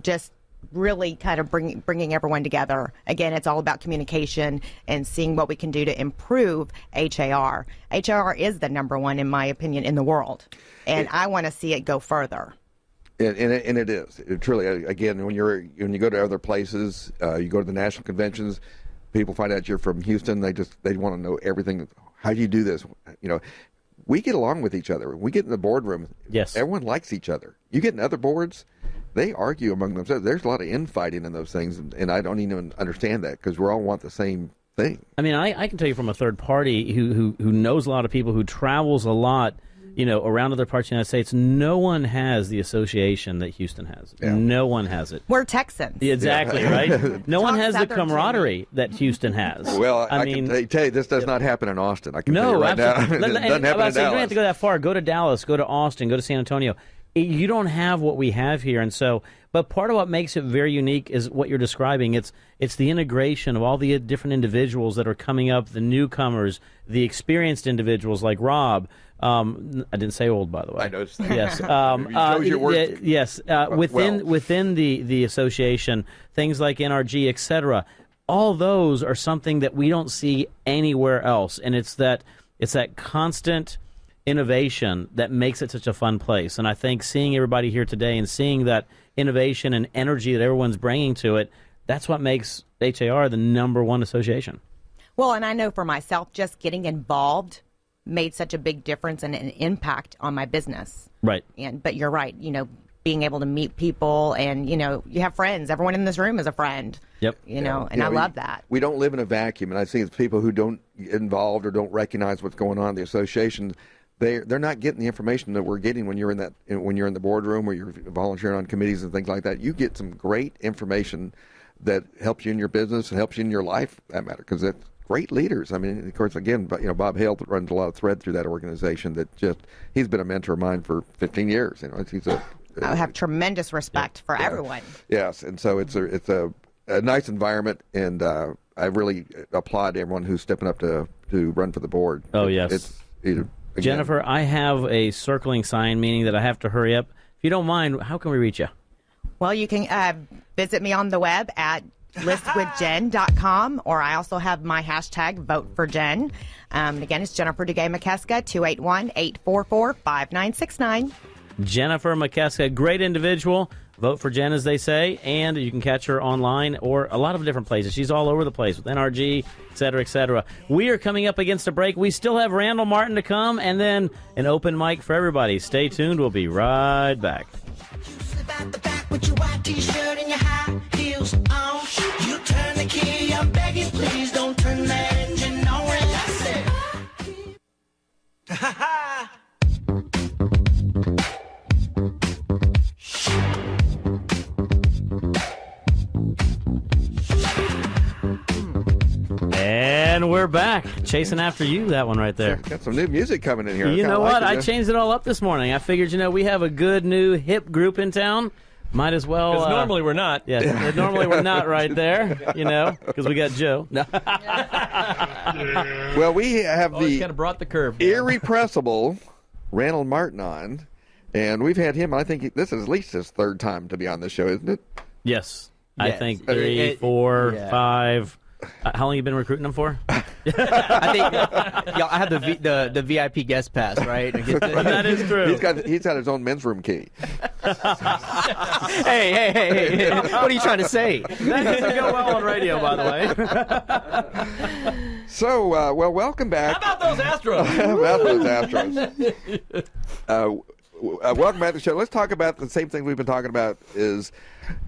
just really kind of bringing everyone together. Again, it's all about communication and seeing what we can do to improve HAR. HAR is the number one, in my opinion, in the world, and I want to see it go further. And it is. It truly, again, when you go to other places, you go to the national conventions, people find out you're from Houston. They want to know everything. How do you do this? We get along with each other. We get in the boardroom. Yes. Everyone likes each other. You get in other boards, they argue among themselves. There's a lot of infighting in those things, and I don't even understand that, because we all want the same thing. I mean, I can tell you from a third party who knows a lot of people, who travels a lot, around other parts of the United States. No one has the association that Houston has. Yeah. No one has it. We're Texans. Exactly, right? No one Talk has the Southern camaraderie that Houston has. Well, I mean, can tell you, this does not happen in Austin. I can tell you no, right absolutely. now. It doesn't happen in You don't have to go Dallas. that far. Go to Dallas, go to Austin, go to San Antonio. You don't have what we have here, and so. But part of what makes it very unique is what you're describing. It's the integration of all the different individuals that are coming up, the newcomers, the experienced individuals like Rob. I didn't say old, by the way. I noticed. Yes. shows your work. Yes. Within the association, things like NRG, etc. All those are something that we don't see anywhere else, and it's that constant innovation that makes it such a fun place. And I think seeing everybody here today and seeing that innovation and energy that everyone's bringing to it, that's what makes HAR the #1 association. Well, and I know for myself, just getting involved made such a big difference and an impact on my business. Right. But you're right, being able to meet people and, you have friends. Everyone in this room is a friend. Yep. And I love that. We don't live in a vacuum, and I think it's people who don't get involved or don't recognize what's going on in the association. They're not getting the information that we're getting when you're in the boardroom or you're volunteering on committees and things like that. You get some great information that helps you in your business and helps you in your life, for that matter, because it's great leaders. I mean, of course, again, Bob Hale runs a lot of thread through that organization. He's been a mentor of mine for 15 years. I have tremendous respect for everyone. Yes, and so it's a nice environment, and I really applaud everyone who's stepping up to run for the board. Oh, yes. Again, Jennifer, I have a circling sign, meaning that I have to hurry up. If you don't mind, how can we reach you? Well, you can visit me on the web at listwithjen.com, or I also have my hashtag #VoteForJen. Again, it's Jennifer Duguay McKeska, 281-844-5969. Jennifer McKeska, great individual. Vote for Jen, as they say, and you can catch her online or a lot of different places. She's all over the place with NRG, et cetera, et cetera. We are coming up against a break. We still have Randall Martin to come, and then an open mic for everybody. Stay tuned. We'll be right back. And we're back. Chasing After You, that one right there. Got some new music coming in here. You know what? I changed it all up this morning. I figured, we have a good new hip group in town. Might as well. Because normally we're not. Yeah, normally we're not right there, because we got Joe. Well, we have kind of brought the curve. irrepressible Randall Martin on, and we've had him. I think this is at least his third time to be on the show, isn't it? Yes. I think 3, 4, 5. How long you been recruiting them for? I think I have the VIP guest pass, right? That is true. He's got his own men's room key. Hey! What are you trying to say? That doesn't go well on radio, by the way. So, welcome back. How about those Astros? Welcome back to the show. Let's talk about the same thing we've been talking about.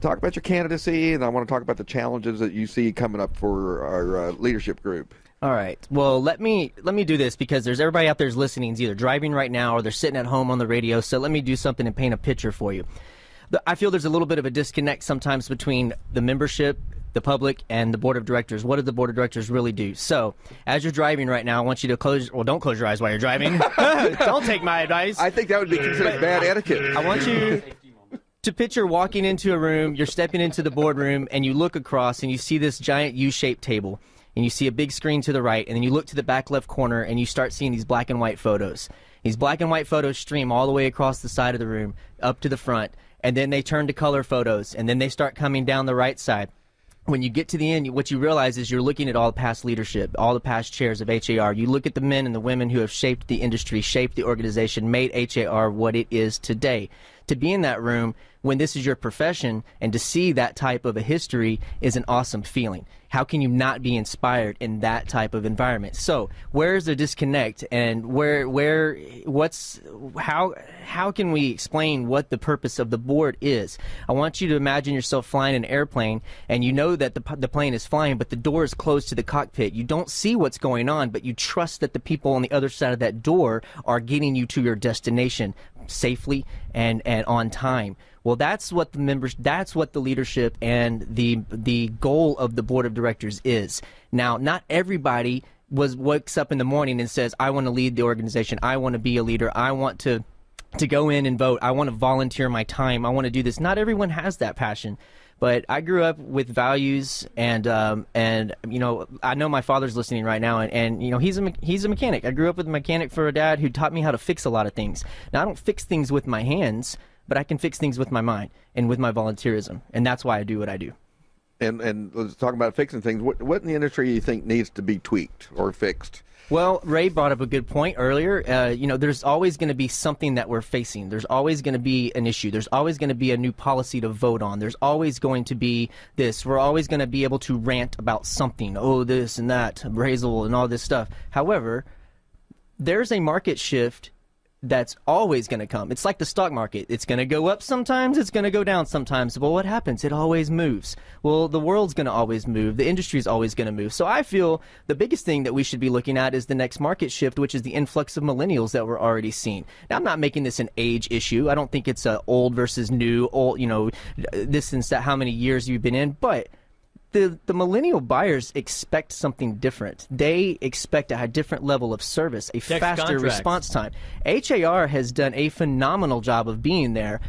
Talk about your candidacy, and I want to talk about the challenges that you see coming up for our leadership group. All right. Well, let me do this because there's everybody out there's listening is either driving right now or they're sitting at home on the radio. So let me do something and paint a picture for you. I feel there's a little bit of a disconnect sometimes between the membership, the public, and the board of directors. What do the board of directors really do? So, as you're driving right now, I want you to don't close your eyes while you're driving. Don't take my advice. I think that would be considered bad etiquette. I want you to picture walking into a room, you're stepping into the boardroom, and you look across and you see this giant U-shaped table, and you see a big screen to the right, and then you look to the back left corner, and you start seeing these black and white photos. These black and white photos stream all the way across the side of the room, up to the front, and then they turn to color photos, and then they start coming down the right side. When you get to the end, what you realize is you're looking at all the past leadership, all the past chairs of HAR. You look at the men and the women who have shaped the industry, shaped the organization, made HAR what it is today. To be in that room when this is your profession and to see that type of a history is an awesome feeling. How can you not be inspired in that type of environment? So where is the disconnect, and how can we explain what the purpose of the board is? I want you to imagine yourself flying an airplane, and you know that the plane is flying, but the door is closed to the cockpit. You don't see what's going on, but you trust that the people on the other side of that door are getting you to your destination safely and on time. Well, that's what the leadership and the goal of the board of directors is. Now, not everybody wakes up in the morning and says, I want to lead the organization. I want to be a leader. I want to go in and vote. I want to volunteer my time. I want to do this. Not everyone has that passion. But I grew up with values, and I know my father's listening right now, and he's a mechanic. I grew up with a mechanic for a dad who taught me how to fix a lot of things. Now, I don't fix things with my hands, but I can fix things with my mind and with my volunteerism, and that's why I do what I do. And let's talk about fixing things. What in the industry do you think needs to be tweaked or fixed? Well, Ray brought up a good point earlier. There's always going to be something that we're facing. There's always going to be an issue. There's always going to be a new policy to vote on. There's always going to be this. We're always going to be able to rant about something. Oh, this and that, appraisal and all this stuff. However, there's a market shift that's always going to come. It's like the stock market. It's going to go up sometimes, it's going to go down sometimes. Well, what happens? It always moves. Well, the world's going to always move. The industry is always going to move. So I feel the biggest thing that we should be looking at is the next market shift, which is the influx of millennials that we're already seeing. Now, I'm not making this an age issue. I don't think it's old versus new, old, this and that, how many years you've been in, but the millennial buyers expect something different. They expect a different level of service, a faster response time. HAR has done a phenomenal job of being there.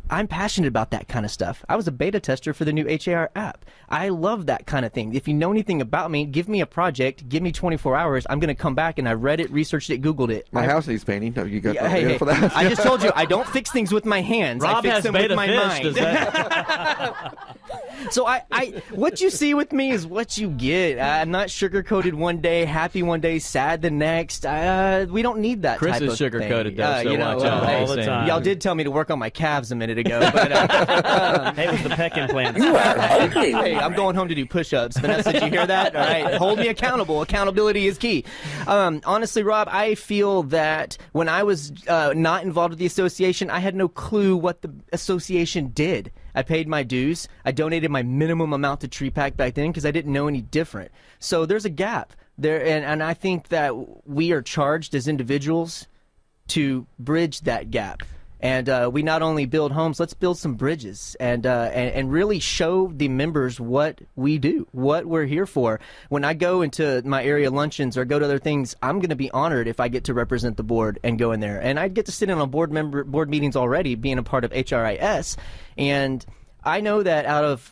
I'm passionate about that kind of stuff. I was a beta tester for the new HAR app. I love that kind of thing. If you know anything about me, give me a project, give me 24 hours. I'm going to come back and I read it, researched it, Googled it. My house needs painting. No, you got hey, for that. I just told you, I don't fix things with my hands. Rob I fix has them beta with my fish, mind. So what you see with me is what you get. I'm not sugar-coated one day, happy one day, sad the next. We don't need that Chris type is of sugar-coated, thing. though, so watch out. All the time. Y'all did tell me to work on my calves a minute ago, but Hey, it was the peck implants. hey, I'm going home to do push-ups. Vanessa, did you hear that? All right, hold me accountable. Accountability is key. Honestly, Rob, I feel that when I was not involved with the association, I had no clue what the association did. I paid my dues. I donated my minimum amount to Tree Pack back then because I didn't know any different. So there's a gap there, and I think that we are charged as individuals to bridge that gap. And we not only build homes, let's build some bridges and really show the members what we do, what we're here for. When I go into my area luncheons or go to other things, I'm going to be honored if I get to represent the board and go in there. And I get to sit in on board meetings already, being a part of HRIS. And I know that out of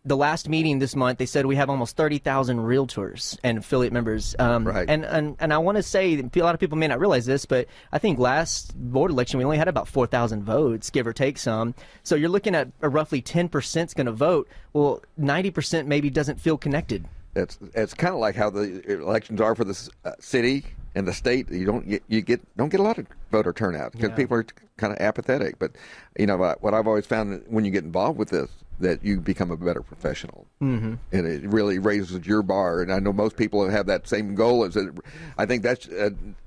the last meeting this month, they said we have almost 30,000 realtors and affiliate members. Right. And I want to say, a lot of people may not realize this, but I think last board election we only had about 4,000 votes, give or take some. So you're looking at roughly 10% is going to vote. Well, 90% maybe doesn't feel connected. It's kind of like how the elections are for the city and the state. You don't get a lot of voter turnout because people are kind of apathetic. But what I've always found when you get involved with this, that you become a better professional, and it really raises your bar. And I know most people have that same goal. I think that's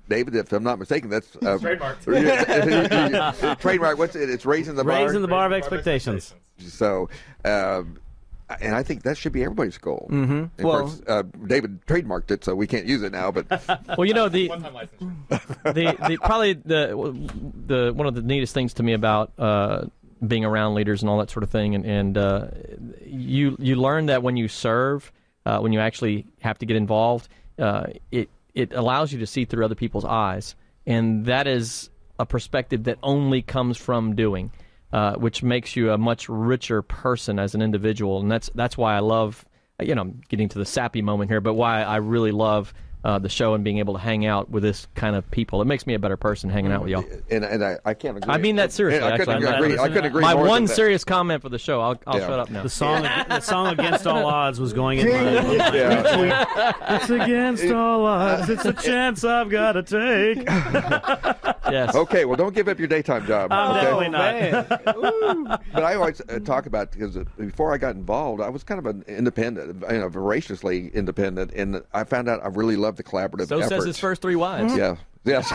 David, if I'm not mistaken, that's trademark. Trademark. What's it? It's raising the bar. Raising the bar of expectations. So. And I think that should be everybody's goal. Mm-hmm. Of course, David trademarked it, so we can't use it now. But well, the probably the one of the neatest things to me about being around leaders and all that sort of thing, and you learn that when you serve, when you actually have to get involved, it allows you to see through other people's eyes, and that is a perspective that only comes from doing. Which makes you a much richer person as an individual, and that's why I love, I'm getting to the sappy moment here, but why I really love the show and being able to hang out with this kind of people. It makes me a better person hanging out with y'all. And I can't agree. I mean that seriously. I couldn't agree. My more one than serious comment for the show. I'll shut up now. The song "Against All Odds" was going in my It's against all odds. It's a chance I've got to take. Yes. Okay. Well, don't give up your daytime job. Definitely not. But I always talk about, because before I got involved, I was kind of an independent, voraciously independent, and I found out I really loved the collaborative So effort. says his first three wives. Yeah. Yes.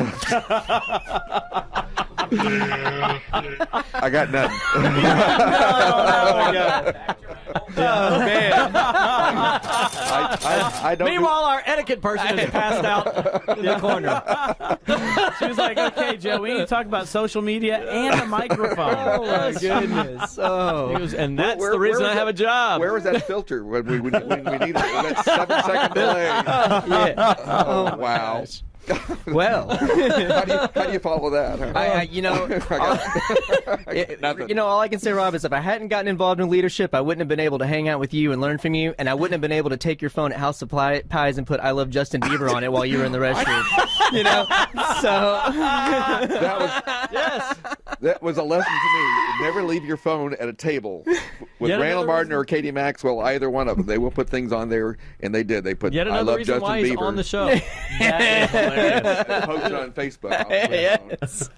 I got none. Oh, man. I don't. Meanwhile, our etiquette person is passed out in the corner. She was like, "Okay, Joe, we need to talk about social media and the microphone." Oh, my goodness. Oh. And that's the reason I have a job. Where was that filter when we needed it? That 7-second delay. Yeah. Oh, wow. Well, how do you follow that? All I can say, Rob, is if I hadn't gotten involved in leadership, I wouldn't have been able to hang out with you and learn from you, and I wouldn't have been able to take your phone at House of Pies and put "I love Justin Bieber" on it while you were in the restroom. So that was yes. That was a lesson to me. Never leave your phone at a table with Yet Randall another Martin or Katie Maxwell, either one of them. They will put things on there, and they did. They put Yet I another love reason Justin why he's Bieber. on the show. Post it on Facebook. I'll put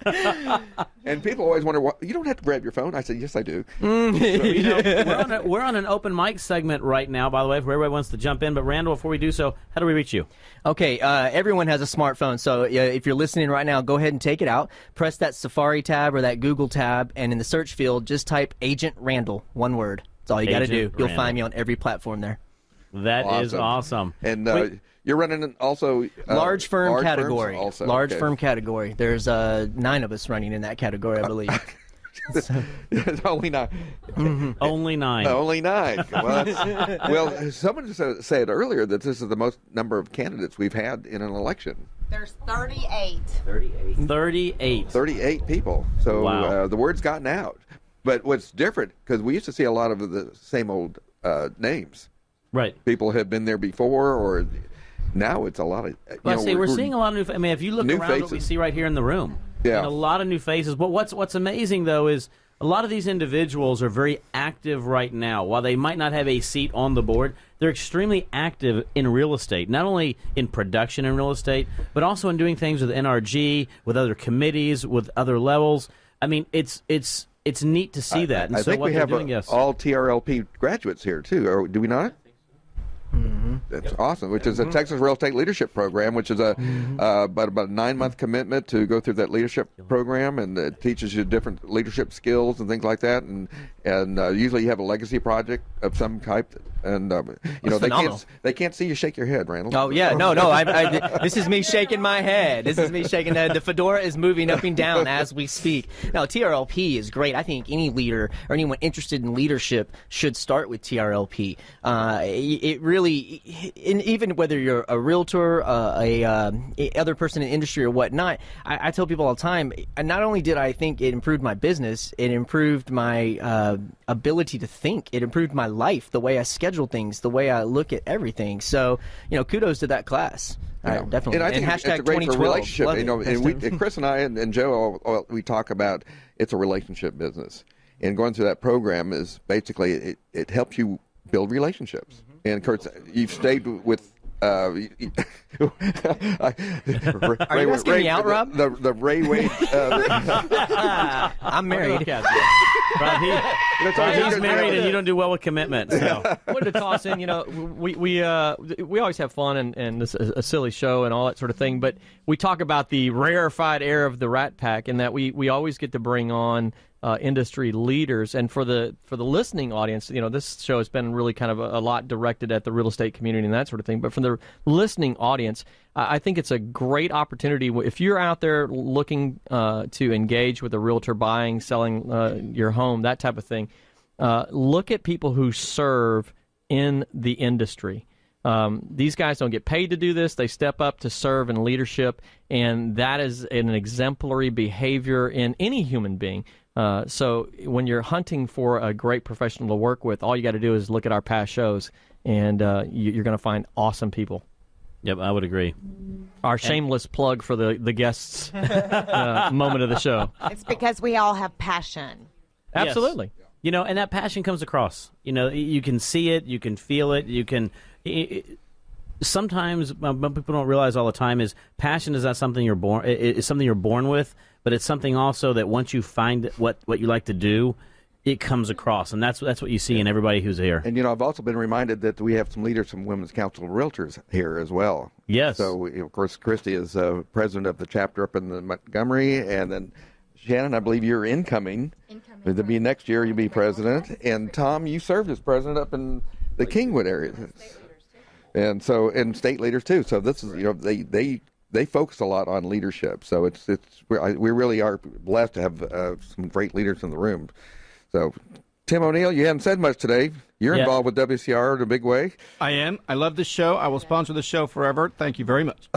it on. And people always wonder, you don't have to grab your phone. I said, yes, I do. We're on an open mic segment right now, by the way, if everybody wants to jump in. But Randall, before we do so, how do we reach you? Okay, everyone has a smartphone, so if you're listening right now, go ahead and take it out. Press that Safari tab or that Google tab, and in the search field, just type Agent Randall, one word. That's all you got to do. You'll find me on every platform there. That is awesome. And you're running also large firm category. Also, large firm category. There's 9 of us running in that category, I believe. Only 9. Only 9. Only 9. Well, someone just said earlier that this is the most number of candidates we've had in an election. There's 38. 38 people. So wow. The word's gotten out. But what's different, because we used to see a lot of the same old names. Right. People have been there before, or now it's a lot of. We're seeing a lot of new. I mean, if you look around, faces. what we see right here in the room, yeah, a lot of new faces. But what's amazing though is a lot of these individuals are very active right now. While they might not have a seat on the board, they're extremely active in real estate. Not only in production in real estate, but also in doing things with NRG, with other committees, with other levels. I mean, it's neat to see that. And I so think what we they're have doing, yes. all TRLP graduates here too, or do we not? Mm-hmm. That's awesome. Which is a Texas Real Estate Leadership Program, which is about a 9-month commitment to go through that leadership program, and it teaches you different leadership skills and things like that. And usually you have a legacy project of some type, and they can't see you shake your head, Randall. Oh yeah, no. This is me shaking my head. The fedora is moving up and down as we speak. Now TRLP is great. I think any leader or anyone interested in leadership should start with TRLP. It really, and even whether you're a realtor, a other person in the industry or whatnot, I tell people all the time. Not only did I think it improved my business, it improved my ability to think. It improved my life, the way I schedule things, the way I look at everything. So, kudos to that class. Definitely. And I think it's a great for relationship. And Chris and I and Joe, we talk about it's a relationship business. And going through that program is basically it helps you build relationships. And of course, you've stayed with. Are you asking me out, Rob? The Ray Wade. I'm married. Rob, he's married, and you don't do well with commitment. So. I wanted to toss in, we always have fun and this is a silly show and all that sort of thing, but we talk about the rarefied air of the Rat Pack, and that we always get to bring on industry leaders. And for the listening audience, this show has been really kind of a lot directed at the real estate community and that sort of thing. But for the listening audience, I think it's a great opportunity. If you're out there looking to engage with a realtor, buying, selling your home, that type of thing, look at people who serve in the industry. These guys don't get paid to do this. They step up to serve in leadership, and that is an exemplary behavior in any human being. So when you're hunting for a great professional to work with, all you got to do is look at our past shows, and you're going to find awesome people. Yep, I would agree. Our shameless plug for the guests moment of the show. It's because we all have passion. Absolutely. Yes. And that passion comes across. You can see it, you can feel it, you can. Sometimes what people don't realize all the time is passion is not something you're born. It's something you're born with, but it's something also that once you find what you like to do, it comes across, and that's what you see in everybody who's here. And I've also been reminded that we have some leaders from Women's Council of Realtors here as well. Yes. So of course Christy is president of the chapter up in the Montgomery, and then Shannon, I believe you're incoming. To be next year, you'll be president, and Tom, you served as president up in the Kingwood area. And state leaders too. So this is they focus a lot on leadership. So we really are blessed to have some great leaders in the room. So Tim O'Neill, you haven't said much today. You're involved with WCR in a big way. I am. I love this show. I will sponsor the show forever. Thank you very much.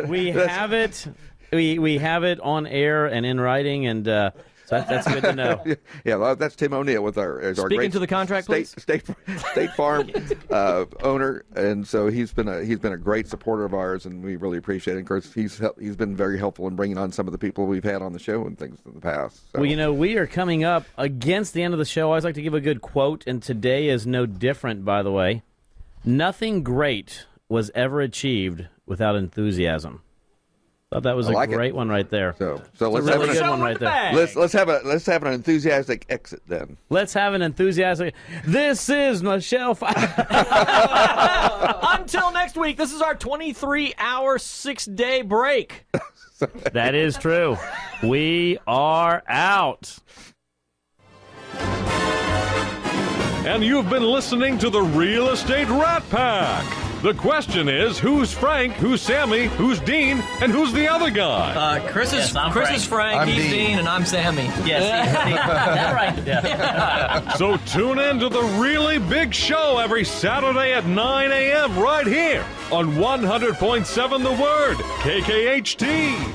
We have it. We have it on air and in writing, and So that's good to know. Yeah, well, that's Tim O'Neill with our Speaking great to the contract, please. State Farm owner, and so he's been a great supporter of ours, and we really appreciate it. Of course, he's been very helpful in bringing on some of the people we've had on the show and things in the past. So. Well, we are coming up against the end of the show. I always like to give a good quote, and today is no different, by the way. Nothing great was ever achieved without enthusiasm. Thought that was a great one right there. So let's have a good one right there. Let's have an enthusiastic exit then. Let's have an enthusiastic. This is Michelle. Until next week, this is our 23-hour, 6-day break. That is true. We are out. And you've been listening to the Real Estate Rat Pack. The question is, who's Frank, who's Sammy, who's Dean, and who's the other guy? Chris is Frank, I'm he's Dean. Dean, and I'm Sammy. Yes, right. Yeah. So tune in to the really big show every Saturday at 9 a.m. right here on 100.7 The Word, KKHT.